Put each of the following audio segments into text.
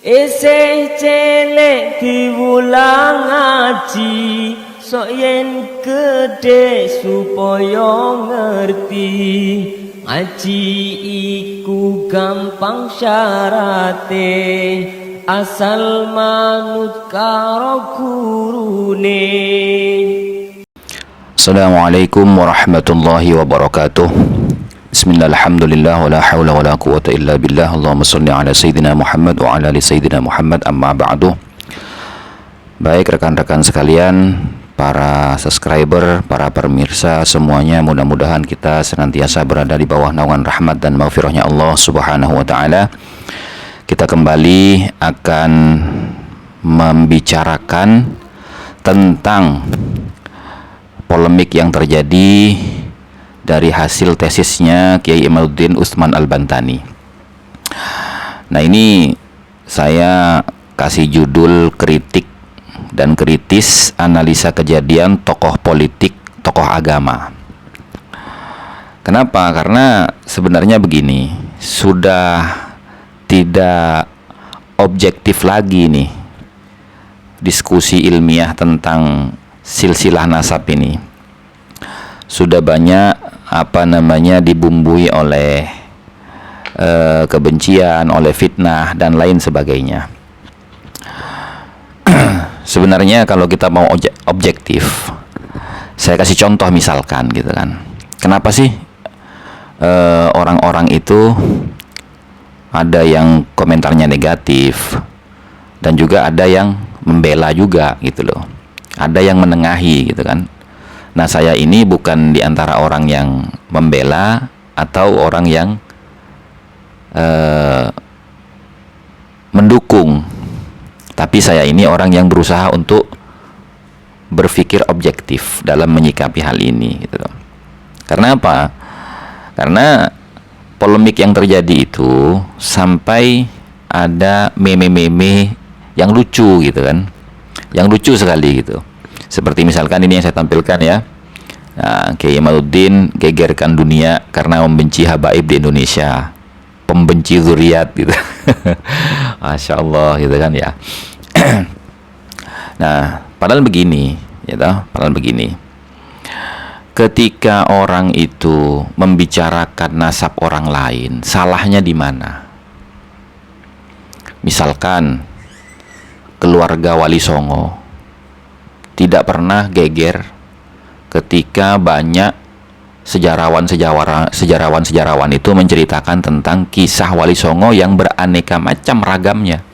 Eseh celek diwulang ngaji, sok yen gede supaya ngerti. Ngaji iku gampang syarate, asal manut karo gurune. Assalamualaikum warahmatullahi wabarakatuh. Bismillah, alhamdulillah, wa la hawla wa la quwata illa billah. Allahumma salli ala Sayyidina Muhammad wa ala ali Sayyidina Muhammad, amma ba'du. Baik rekan-rekan sekalian, para subscriber, para pemirsa semuanya, mudah-mudahan kita senantiasa berada di bawah naungan rahmat dan maghfirahnya Allah subhanahu wa ta'ala. Kita kembali akan membicarakan tentang polemik yang terjadi dari hasil tesisnya Kiai Imaduddin Utsman Al-Bantani. Nah, ini saya kasih judul kritik dan kritis analisa kejadian tokoh politik, tokoh agama. Kenapa? Karena sebenarnya begini, sudah tidak objektif lagi nih diskusi ilmiah tentang silsilah nasab ini. Sudah banyak dibumbui oleh kebencian, oleh fitnah dan lain sebagainya. Sebenarnya kalau kita mau objektif, saya kasih contoh misalkan gitu kan. Kenapa sih orang-orang itu ada yang komentarnya negatif dan juga ada yang membela juga gitu loh. Ada yang menengahi gitu kan. Nah, saya ini bukan di antara orang yang membela atau orang yang mendukung, tapi saya ini orang yang berusaha untuk berpikir objektif dalam menyikapi hal ini gitu. Karena apa? Karena polemik yang terjadi itu sampai ada meme-meme yang lucu gitu kan, yang lucu sekali gitu. Seperti misalkan ini yang saya tampilkan ya. Nah, Kiai Imaduddin gegerkan dunia karena membenci habaib di Indonesia, pembenci zuriat gitu. Masya Allah gitu kan ya. Nah, padahal begini gitu, padahal begini. Ketika orang itu membicarakan nasab orang lain, salahnya di mana? Misalkan keluarga Wali Songo tidak pernah geger ketika banyak sejarawan itu menceritakan tentang kisah Wali Songo yang beraneka macam ragamnya.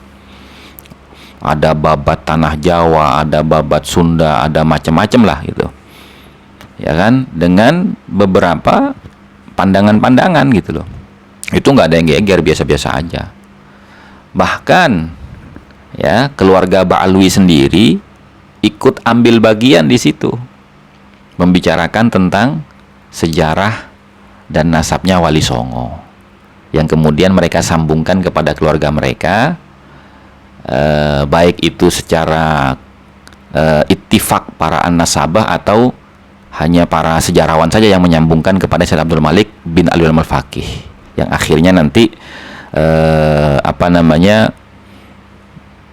Ada babat tanah Jawa, ada babat Sunda, ada macam-macam lah gitu. Ya kan? Dengan beberapa pandangan-pandangan gitu loh. Itu nggak ada yang geger, biasa-biasa aja. Bahkan ya, keluarga Ba'alwi sendiri ikut ambil bagian di situ, membicarakan tentang sejarah dan nasabnya Wali Songo, yang kemudian mereka sambungkan kepada keluarga mereka, baik itu secara ittifaq para an-nasabah atau hanya para sejarawan saja yang menyambungkan kepada Syekh Abdul Malik bin Alwi al-Faqih, yang akhirnya nanti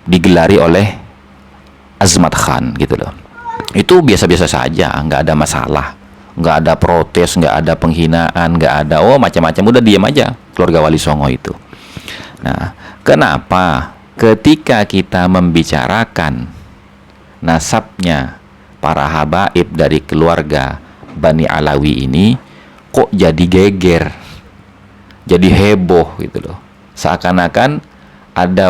digelari oleh Azmat Khan gitu loh. Itu biasa-biasa saja, nggak ada masalah, nggak ada protes, nggak ada penghinaan, nggak ada macam-macam, udah diam aja keluarga Wali Songo itu. Nah, kenapa ketika kita membicarakan nasabnya para habaib dari keluarga Bani Alawi ini kok jadi geger, jadi heboh gitu loh, seakan-akan ada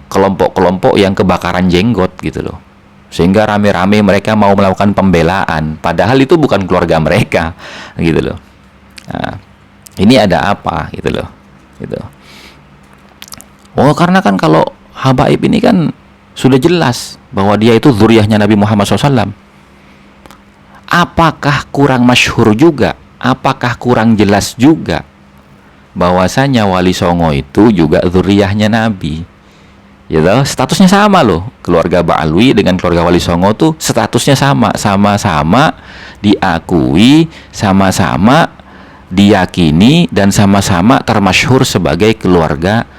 kelompok-kelompok yang kebakaran jenggot gitu loh, sehingga rame-rame mereka mau melakukan pembelaan, padahal itu bukan keluarga mereka gitu loh. Nah, ini ada apa gitu loh gitu. Karena kan kalau habaib ini kan sudah jelas bahwa dia itu zuriyahnya Nabi Muhammad SAW. Apakah kurang masyhur juga? Apakah kurang jelas juga bahwasanya Wali Songo itu juga zuriyahnya Nabi? Ya toh, statusnya sama loh. Keluarga Ba'alwi dengan keluarga Wali Songo tuh statusnya sama, sama-sama diakui, sama-sama diyakini, dan sama-sama termasyhur sebagai keluarga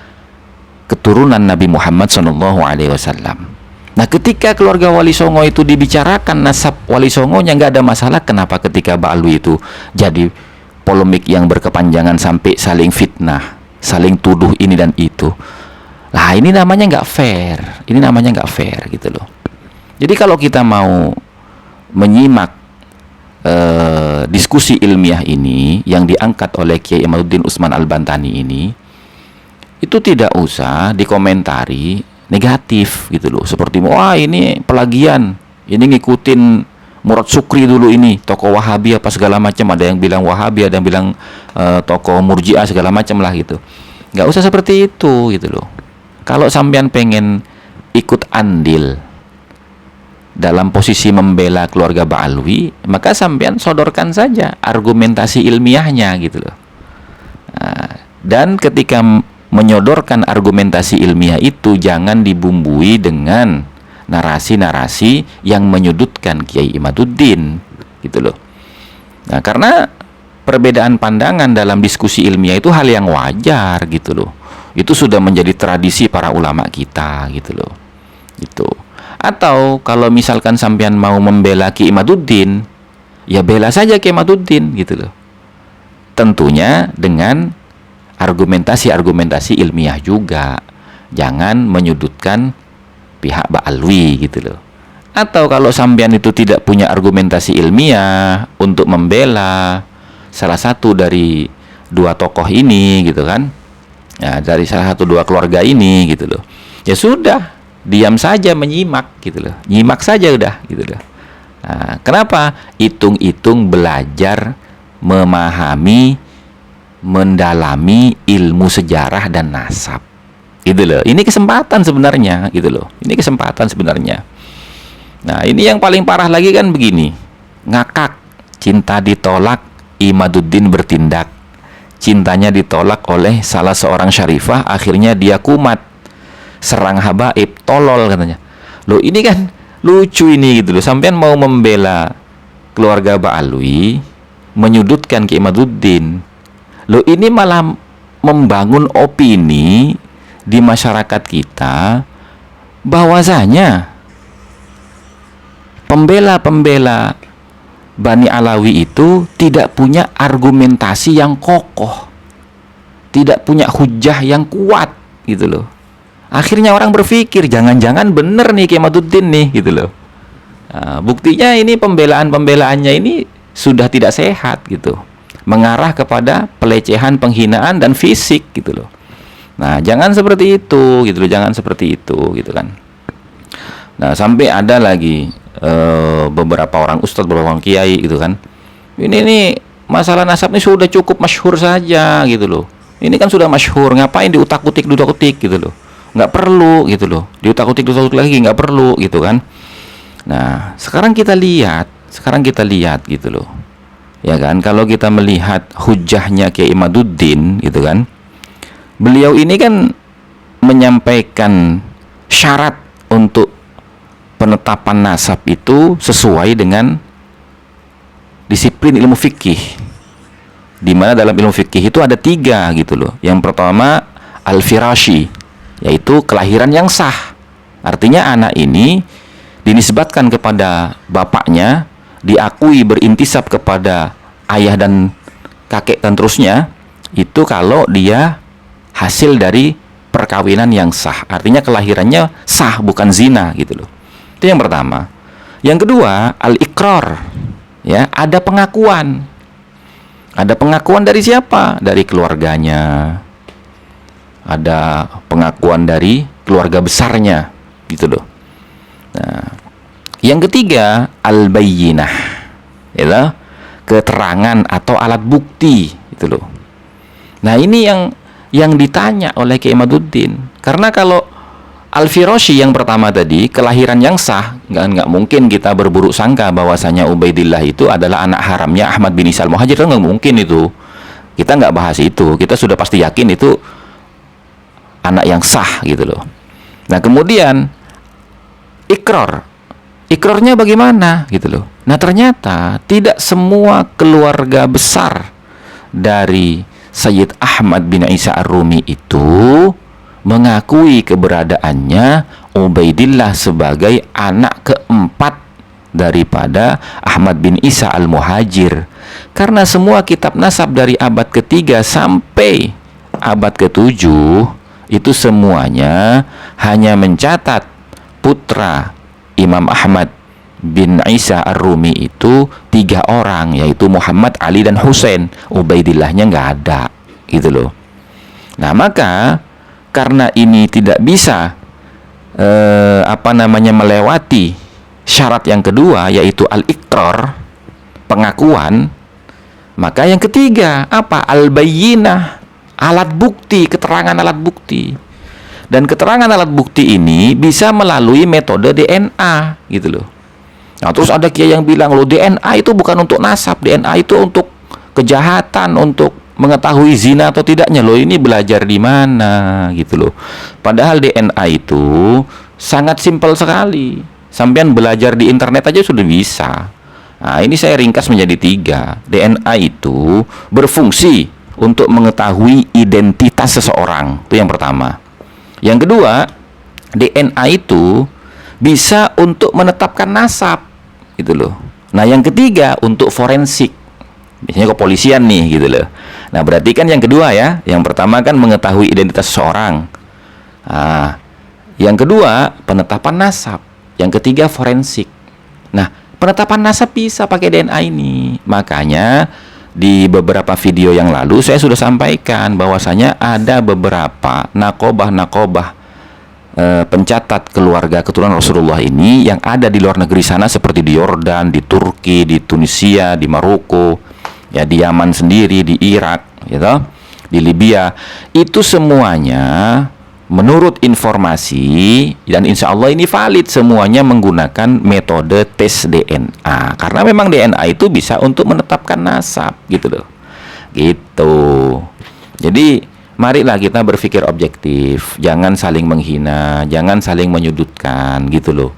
keturunan Nabi Muhammad SAW. Nah, ketika keluarga Wali Songo itu dibicarakan nasab Wali Songonya, nggak ada masalah. Kenapa ketika Mbak Alwi itu jadi polemik yang berkepanjangan sampai saling fitnah, saling tuduh ini dan itu? Lah, ini namanya nggak fair. Ini namanya nggak fair gitu loh. Jadi kalau kita mau menyimak diskusi ilmiah ini yang diangkat oleh Kiai Imaduddin Utsman Al-Bantani ini, itu tidak usah dikomentari negatif gitu loh, seperti wah ini pelagian, ini ngikutin Murad Sukri dulu, ini tokoh Wahabi apa segala macam. Ada yang bilang Wahabi, ada yang bilang tokoh Murji'ah segala macam lah gitu. Nggak usah seperti itu gitu loh. Kalau sampean pengen ikut andil dalam posisi membela keluarga Ba'alwi, maka sampean sodorkan saja argumentasi ilmiahnya gitu loh. Nah, dan ketika menyodorkan argumentasi ilmiah itu, jangan dibumbui dengan narasi-narasi yang menyudutkan Kiai Imaduddin gitu loh. Nah, karena perbedaan pandangan dalam diskusi ilmiah itu hal yang wajar gitu loh. Itu sudah menjadi tradisi para ulama kita gitu loh. Gitu. Atau kalau misalkan sampean mau membela Kiai Imaduddin, ya bela saja Kiai Imaduddin gitu loh. Tentunya dengan argumentasi-argumentasi ilmiah juga. Jangan menyudutkan pihak Ba'alwi gitu loh. Atau kalau sampean itu tidak punya argumentasi ilmiah untuk membela salah satu dari dua tokoh ini gitu kan, ya, dari salah satu dua keluarga ini gitu loh, ya sudah, diam saja menyimak gitu loh. Nyimak saja udah gitu loh. Nah, kenapa? Hitung-hitung belajar memahami, mendalami ilmu sejarah dan nasab gitu loh. Ini kesempatan sebenarnya gitu loh. Ini kesempatan sebenarnya. Nah, ini yang paling parah lagi kan begini. Ngakak, cinta ditolak, Imaduddin bertindak. Cintanya ditolak oleh salah seorang syarifah, akhirnya dia kumat, serang habaib, tolol katanya. Loh, ini kan lucu ini gitu loh. Sampean mau membela keluarga Ba'alwi, menyudutkan Kiai Imaduddin. Loh, ini malah membangun opini di masyarakat kita bahwasanya pembela-pembela Bani Alawi itu tidak punya argumentasi yang kokoh, tidak punya hujah yang kuat gitu loh. Akhirnya orang berpikir jangan-jangan bener nih Kiai Imaduddin nih gitu loh. Nah, buktinya ini pembelaan-pembelaannya ini sudah tidak sehat gitu, mengarah kepada pelecehan, penghinaan dan fisik gitu loh. Nah, jangan seperti itu gitu loh, jangan seperti itu gitu kan. Nah, sampai ada lagi beberapa orang ustadz, beberapa orang kiai gitu kan. Ini nih masalah nasab ini sudah cukup masyhur saja gitu loh. Ini kan sudah masyhur, ngapain diutak-utik gitu loh. Nggak perlu gitu loh. Diutak-utik lagi nggak perlu gitu kan. Nah, sekarang kita lihat gitu loh. Ya kan, kalau kita melihat hujahnya Kiai Imaduddin gitu kan, beliau ini kan menyampaikan syarat untuk penetapan nasab itu sesuai dengan disiplin ilmu fikih, di mana dalam ilmu fikih itu ada 3 gitu loh. Yang pertama al-firashi, yaitu kelahiran yang sah, artinya anak ini dinisbatkan kepada bapaknya, diakui berintisab kepada ayah dan kakek dan terusnya, itu kalau dia hasil dari perkawinan yang sah, artinya kelahirannya sah, bukan zina gitu loh. Itu yang pertama. Yang kedua al-iqrar, ya, ada pengakuan. Ada pengakuan dari siapa? Dari keluarganya. Ada pengakuan dari keluarga besarnya gitu loh. Nah, yang ketiga al-bayyinah, ya, keterangan atau alat bukti gitu loh. Nah, ini yang ditanya oleh Kiai Imaduddin. Karena kalau al-firashi yang pertama tadi, kelahiran yang sah, nggak mungkin kita berburuk sangka bahwasanya Ubaidillah itu adalah anak haramnya Ahmad bin Isa al-Muhajir, nggak mungkin itu. Kita nggak bahas itu. Kita sudah pasti yakin itu anak yang sah gitu loh. Nah, kemudian ikrarnya bagaimana gitu loh. Nah, ternyata tidak semua keluarga besar dari Sayyid Ahmad bin Isa Ar-Rumi itu mengakui keberadaannya Ubaidillah sebagai anak keempat daripada Ahmad bin Isa al-Muhajir. Karena semua kitab nasab dari abad ketiga sampai abad ketujuh itu semuanya hanya mencatat putra Imam Ahmad bin Isa ar-Rumi itu 3 orang, yaitu Muhammad, Ali, dan Husain. Ubaidillahnya nggak ada, gitu loh. Nah, maka karena ini tidak bisa melewati syarat yang kedua, yaitu al-iqrar, pengakuan, maka yang ketiga apa? Al-bayyinah, alat bukti, keterangan alat bukti. Dan keterangan alat bukti ini bisa melalui metode DNA, gitu loh. Nah, terus ada kiai yang bilang, loh DNA itu bukan untuk nasab, DNA itu untuk kejahatan, untuk mengetahui zina atau tidaknya. Loh, ini belajar di mana, gitu loh. Padahal DNA itu sangat simpel sekali. Sampean belajar di internet aja sudah bisa. Nah, ini saya ringkas menjadi 3. DNA itu berfungsi untuk mengetahui identitas seseorang. Itu yang pertama. Yang kedua, DNA itu bisa untuk menetapkan nasab, gitu loh. Nah, yang ketiga untuk forensik. Biasanya kepolisian nih, gitu loh. Nah, berarti kan yang kedua ya. Yang pertama kan mengetahui identitas seseorang. Nah, yang kedua penetapan nasab. Yang ketiga forensik. Nah, penetapan nasab bisa pakai DNA ini. Makanya di beberapa video yang lalu saya sudah sampaikan bahwasanya ada beberapa nakobah pencatat keluarga keturunan Rasulullah ini yang ada di luar negeri sana, seperti di Yordan, di Turki, di Tunisia, di Maroko, ya, di Yaman sendiri, di Irak, gitu, di Libya. Itu semuanya menurut informasi, dan insya Allah ini valid, semuanya menggunakan metode tes DNA. Karena memang DNA itu bisa untuk menetapkan nasab, gitu loh. Gitu. Jadi marilah kita berpikir objektif, jangan saling menghina, jangan saling menyudutkan, gitu loh.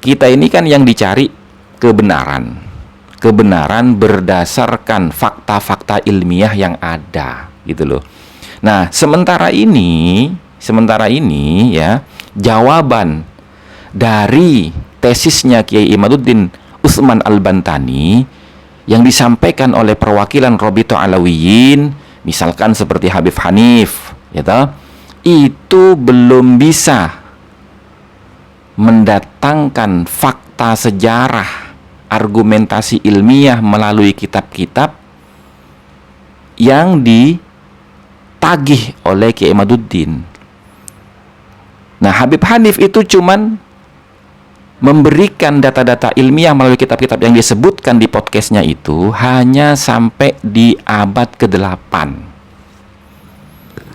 Kita ini kan yang dicari kebenaran. Kebenaran berdasarkan fakta-fakta ilmiah yang ada, gitu loh. Nah, sementara ini ya, jawaban dari tesisnya Kiai Imaduddin Utsman Al-Bantani yang disampaikan oleh perwakilan Robito Alawiyin, misalkan seperti Habib Hanif, gitu, itu belum bisa mendatangkan fakta sejarah, argumentasi ilmiah melalui kitab-kitab yang ditagih oleh Kiai Imaduddin. Nah, Habib Hanif itu cuman memberikan data-data ilmiah melalui kitab-kitab yang disebutkan di podcastnya itu hanya sampai di abad ke-8.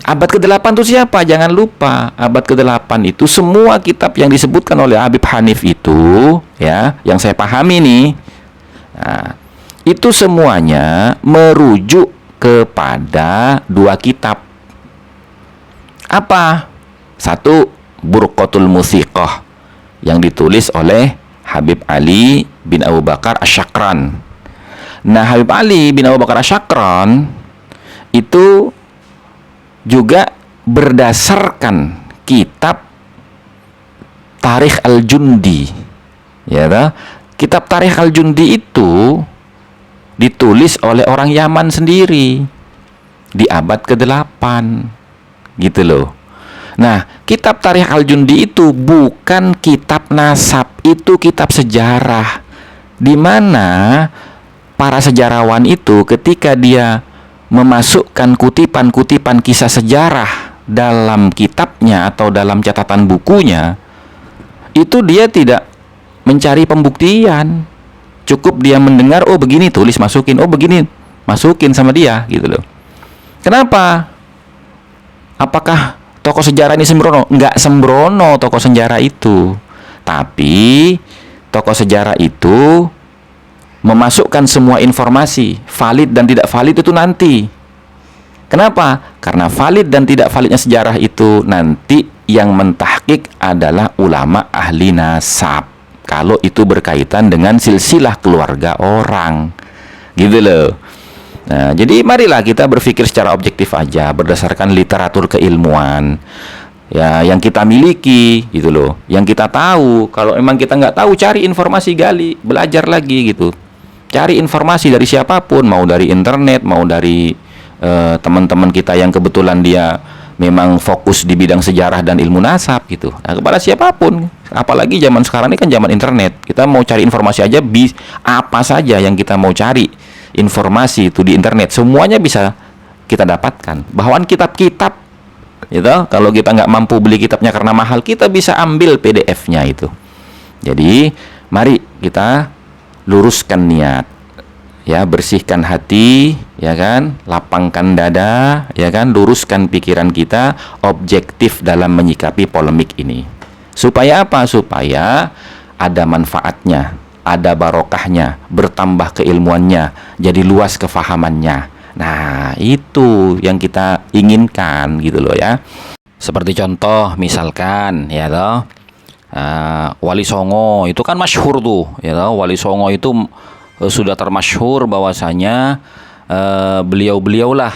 Abad ke-8 itu siapa? Jangan lupa, abad ke-8 itu semua kitab yang disebutkan oleh Habib Hanif itu, ya, yang saya pahami nih, nah, itu semuanya merujuk kepada 2 kitab. Apa? 1, Burqatul Musiqah yang ditulis oleh Habib Ali bin Abu Bakar Asyakran. Nah, Habib Ali bin Abu Bakar Asyakran itu juga berdasarkan kitab Tarikh Al-Jundi, ya, kitab Tarikh Al-Jundi itu ditulis oleh orang Yaman sendiri di abad ke-8, gitu loh. Nah, kitab Tarikh Al-Jundi itu bukan kitab nasab, itu kitab sejarah, di mana para sejarawan itu ketika dia memasukkan kutipan-kutipan kisah sejarah dalam kitabnya atau dalam catatan bukunya, itu dia tidak mencari pembuktian. Cukup dia mendengar, oh begini, tulis, masukin, oh begini, masukin sama dia, gitu loh. Kenapa? Apakah tokoh sejarah ini sembrono? Nggak sembrono tokoh sejarah itu. Tapi tokoh sejarah itu memasukkan semua informasi, valid dan tidak valid itu nanti. Kenapa? Karena valid dan tidak validnya sejarah itu nanti yang mentahqiq adalah ulama ahli nasab, kalau itu berkaitan dengan silsilah keluarga orang, gitu loh. Nah, jadi marilah kita berpikir secara objektif aja, berdasarkan literatur keilmuan. ya yang kita miliki gitu loh, yang kita tahu. Kalau emang kita nggak tahu, cari informasi, gali, belajar lagi gitu, cari informasi dari siapapun, mau dari internet, mau dari teman-teman kita yang kebetulan dia memang fokus di bidang sejarah dan ilmu nasab gitu. Nah, kepada siapapun, apalagi zaman sekarang ini kan zaman internet, kita mau cari informasi aja, apa saja yang kita mau cari informasi itu di internet, semuanya bisa kita dapatkan. Bahkan kitab-kitab gitu, kalau kita nggak mampu beli kitabnya karena mahal, kita bisa ambil PDF-nya itu. Jadi mari kita luruskan niat, ya, bersihkan hati, ya kan, lapangkan dada, ya kan, luruskan pikiran kita, objektif dalam menyikapi polemik ini. Supaya apa? Supaya ada manfaatnya, ada barokahnya, bertambah keilmuannya, jadi luas kefahamannya. Nah, itu yang kita inginkan gitu loh ya. Seperti contoh misalkan ya toh, Wali Songo itu kan masyhur tuh ya toh. Wali Songo itu sudah termasyhur bahwasanya beliau-beliaulah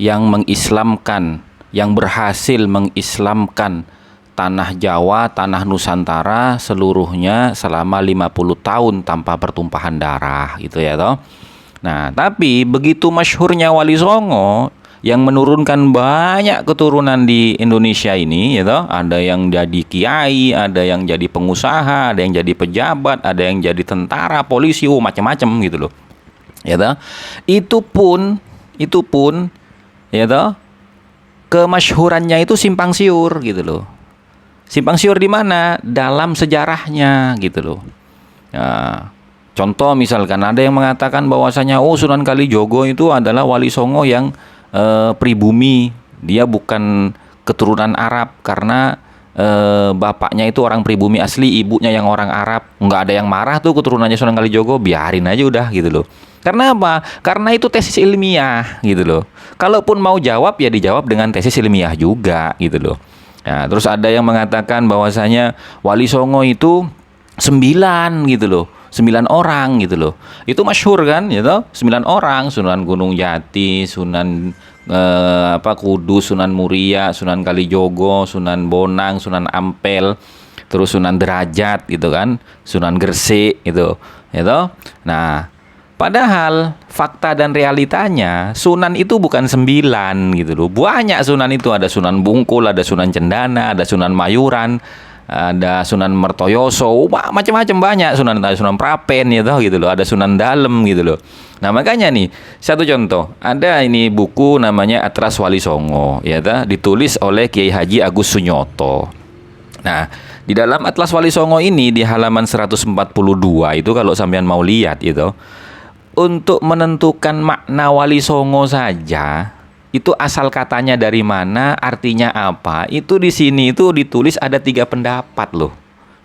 yang mengislamkan, yang berhasil mengislamkan tanah Jawa, tanah Nusantara seluruhnya selama 50 tahun tanpa pertumpahan darah gitu ya toh. Nah, tapi begitu masyhurnya Wali Songo yang menurunkan banyak keturunan di Indonesia ini ya toh, ada yang jadi kiai, ada yang jadi pengusaha, ada yang jadi pejabat, ada yang jadi tentara, polisi, macam-macam gitu loh. Ya toh. Itu pun ya toh, kemasyhurannya itu simpang siur gitu loh. Simpang siur di mana? Dalam sejarahnya gitu loh. Nah, contoh misalkan ada yang mengatakan bahwasanya Sunan Kalijogo itu adalah Wali Songo yang pribumi, dia bukan keturunan Arab karena bapaknya itu orang pribumi asli, ibunya yang orang Arab. Nggak ada yang marah tuh keturunannya Sunan Kalijogo, biarin aja udah gitu loh. Karena apa? Karena itu tesis ilmiah gitu loh. Kalaupun mau jawab ya dijawab dengan tesis ilmiah juga gitu loh. Nah, terus ada yang mengatakan bahwasanya Wali Songo itu 9 gitu loh. 9 orang gitu loh. Itu masyhur kan gitu. 9 orang, Sunan Gunung Jati, Sunan Kudus, Sunan Muria, Sunan Kalijogo, Sunan Bonang, Sunan Ampel, terus Sunan Derajat gitu kan, Sunan Gresik gitu. Gitu. Nah, padahal fakta dan realitanya Sunan itu bukan 9 gitu loh. Banyak Sunan itu, ada Sunan Bungkul, ada Sunan Cendana, ada Sunan Mayuran, ada Sunan Mertoyoso, macam-macam banyak Sunan, ada Sunan Prapen gitu loh, ada Sunan Dalem gitu loh. Nah, makanya nih satu contoh, ada ini buku namanya Atlas Wali Songo ya toh, ditulis oleh Kiai Haji Agus Sunyoto. Nah, di dalam Atlas Wali Songo ini di halaman 142 itu kalau sampean mau lihat itu, untuk menentukan makna Wali Songo saja itu asal katanya dari mana, artinya apa, itu di sini itu ditulis ada 3 pendapat loh,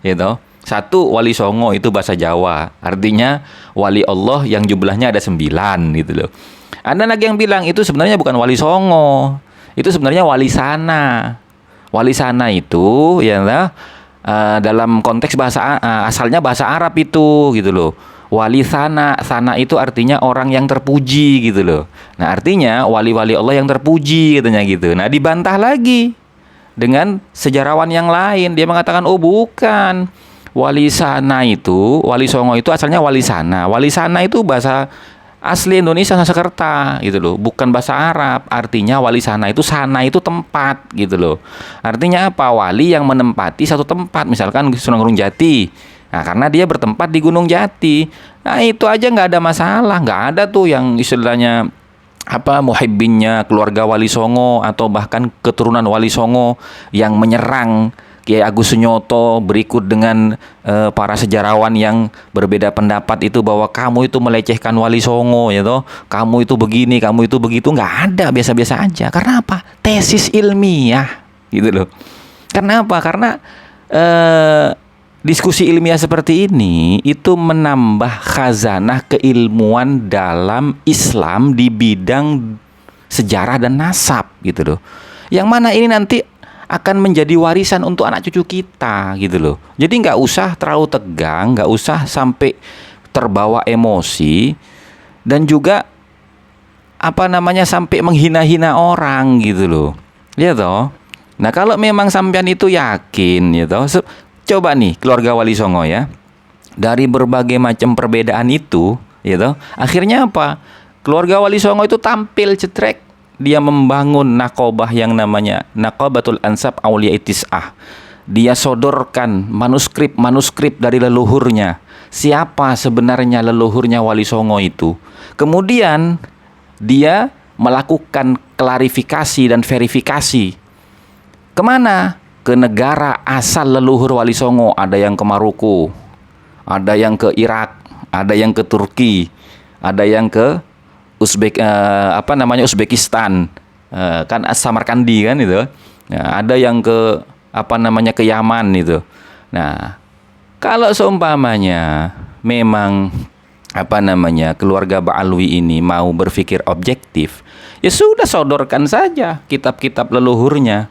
gitu. Satu, Wali Songo itu bahasa Jawa, artinya Wali Allah yang jumlahnya ada 9 gitu loh. Ada lagi yang bilang itu sebenarnya bukan Wali Songo, itu sebenarnya Wali Sana. Wali Sana itu ya dalam konteks bahasa asalnya bahasa Arab itu gitu loh. Wali sana itu artinya orang yang terpuji gitu loh. Nah, artinya wali-wali Allah yang terpuji katanya gitu. Nah, dibantah lagi dengan sejarawan yang lain. Dia mengatakan, bukan. Wali sana itu, Wali Songo itu asalnya Wali Sana. Wali Sana itu bahasa asli Indonesia, Sanskerta gitu loh, bukan bahasa Arab. Artinya Wali Sana itu tempat gitu loh. Artinya apa? Wali yang menempati satu tempat. Misalkan Sunan Gunung Jati. Nah, karena dia bertempat di Gunung Jati. Nah, itu aja nggak ada masalah. Nggak ada tuh yang istilahnya muhibbinnya keluarga Wali Songo atau bahkan keturunan Wali Songo yang menyerang Kiai Agus Sunyoto berikut dengan para sejarawan yang berbeda pendapat itu bahwa kamu itu melecehkan Wali Songo ya toh. Kamu itu begini, kamu itu begitu. Nggak ada, biasa-biasa aja. Karena apa? Tesis ilmiah gitu loh. Karena apa? Karena diskusi ilmiah seperti ini itu menambah khazanah keilmuan dalam Islam di bidang sejarah dan nasab gitu loh. Yang mana ini nanti akan menjadi warisan untuk anak cucu kita gitu loh. Jadi nggak usah terlalu tegang, nggak usah sampai terbawa emosi, dan juga sampai menghina-hina orang gitu loh. Lihat toh. Nah, kalau memang sampean itu yakin gitu, coba nih keluarga Wali Songo ya. Dari berbagai macam perbedaan itu, gitu. Akhirnya apa? Keluarga Wali Songo itu tampil cetrek. Dia membangun nakobah yang namanya Naqabatul Ansab Aulia Tis'ah. Dia sodorkan manuskrip dari leluhurnya. Siapa sebenarnya leluhurnya Wali Songo itu? Kemudian dia melakukan klarifikasi dan verifikasi. Kemana? Ke negara asal leluhur Wali Songo. Ada yang ke Maroko, ada yang ke Irak, ada yang ke Turki, ada yang ke Uzbekistan, kan Samarkandi kan itu. Nah, ada yang ke ke Yaman itu. Nah, kalau seumpamanya memang keluarga Ba'alwi ini mau berpikir objektif, ya sudah sodorkan saja kitab-kitab leluhurnya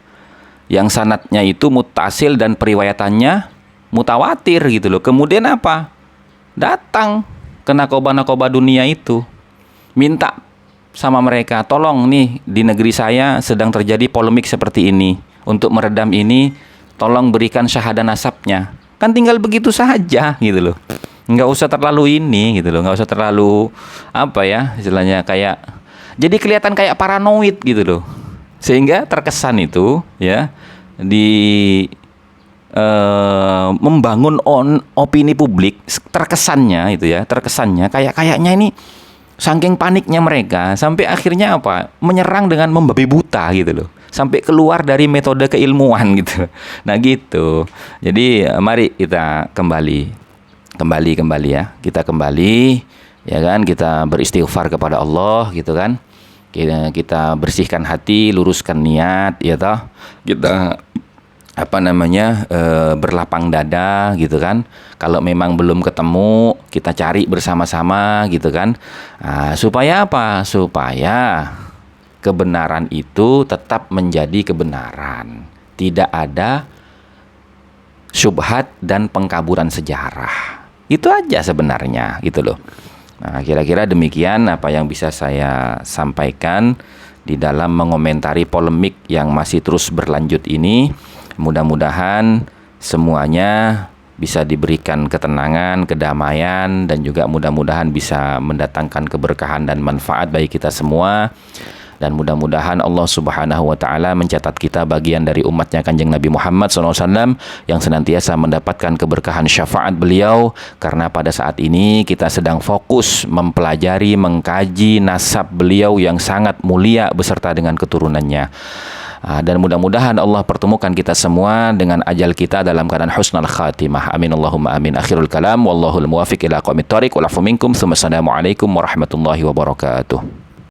yang sanadnya itu muttasil dan periwayatannya mutawatir gitu loh. Kemudian apa? Datang ke nakoba-nakoba dunia itu, minta sama mereka, tolong nih di negeri saya sedang terjadi polemik seperti ini, untuk meredam ini tolong berikan syahadah nasabnya. Kan tinggal begitu saja gitu loh. Nggak usah terlalu ini gitu loh, nggak usah terlalu istilahnya kayak jadi kelihatan kayak paranoid gitu loh. Sehingga terkesan itu ya membangun opini publik, terkesannya kayaknya ini saking paniknya mereka sampai akhirnya menyerang dengan membabi buta gitu loh, sampai keluar dari metode keilmuan gitu. Nah gitu. Jadi mari kita kembali ya, kita beristighfar kepada Allah gitu kan. Kita bersihkan hati, luruskan niat ya toh. Kita berlapang dada gitu kan. Kalau memang belum ketemu, kita cari bersama-sama gitu kan. Supaya apa? Supaya kebenaran itu tetap menjadi kebenaran. Tidak ada syubhat dan pengkaburan sejarah. Itu aja sebenarnya gitu loh. Nah, kira-kira demikian apa yang bisa saya sampaikan di dalam mengomentari polemik yang masih terus berlanjut ini. Mudah-mudahan semuanya bisa diberikan ketenangan, kedamaian, dan juga mudah-mudahan bisa mendatangkan keberkahan dan manfaat bagi kita semua. Dan mudah-mudahan Allah Subhanahu wa Ta'ala mencatat kita bagian dari umatnya Kanjeng Nabi Muhammad SAW yang senantiasa mendapatkan keberkahan syafaat beliau, karena pada saat ini kita sedang fokus mempelajari, mengkaji nasab beliau yang sangat mulia beserta dengan keturunannya. Dan mudah-mudahan Allah pertemukan kita semua dengan ajal kita dalam keadaan husnul khatimah. Amin Allahumma amin. Akhirul kalam wallahul muwafiq ila aqwamit thoriq wal afu minkum. Assalamualaikum warahmatullahi wabarakatuh.